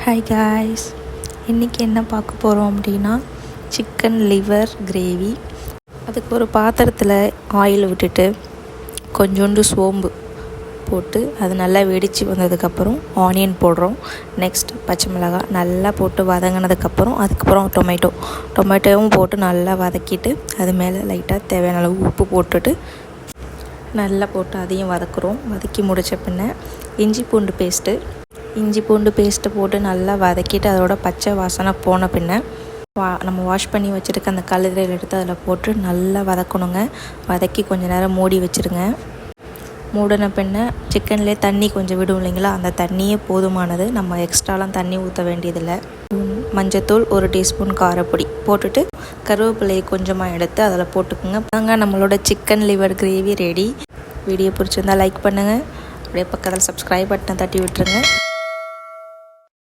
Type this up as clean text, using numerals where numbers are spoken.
Hi guys, இன்றைக்கி என்ன பார்க்க போகிறோம் அப்படின்னா சிக்கன் லிவர் கிரேவி. அதுக்கு ஒரு பாத்திரத்தில் ஆயில் விட்டுட்டு கொஞ்சோண்டு சோம்பு போட்டு அது நல்லா வெடித்து வந்ததுக்கப்புறம் ஆனியன் போடுறோம். நெக்ஸ்ட் பச்சை மிளகாய் நல்லா போட்டு வதங்கினதுக்கப்புறம் அதுக்கப்புறம் டொமேட்டோவும் போட்டு நல்லா வதக்கிட்டு அது மேலே லைட்டாக தேவையான அளவு உப்பு போட்டுட்டு நல்லா போட்டு அதையும் வதக்குறோம். வதக்கி முடித்த பின்ன இஞ்சி பூண்டு பேஸ்ட்டு போட்டு நல்லா வதக்கிட்டு அதோட பச்சை வாசனை போன பின்ன நம்ம வாஷ் பண்ணி வச்சுருக்க அந்த கல்லறையில் எடுத்து அதில் போட்டு நல்லா வதக்கணுங்க. வதக்கி கொஞ்சம் நேரம் மூடி வச்சுருங்க. மூடின பின்ன சிக்கன்லேயே தண்ணி கொஞ்சம் விடும் இல்லைங்களா, அந்த தண்ணியே போதுமானது. நம்ம எக்ஸ்ட்ராலாம் தண்ணி ஊற்ற வேண்டியதில்லை. மஞ்சத்தூள் 1 டீஸ்பூன் காரப்பொடி போட்டுட்டு கருவேப்பிலையை கொஞ்சமாக எடுத்து அதில் போட்டுக்குங்க. அங்கே நம்மளோட chicken liver gravy ready. Video பிடிச்சிருந்தால் லைக் பண்ணுங்கள். அப்படியே பக்கத்தில் சப்ஸ்கிரைப் பட்டனை தட்டி விட்டுருங்க.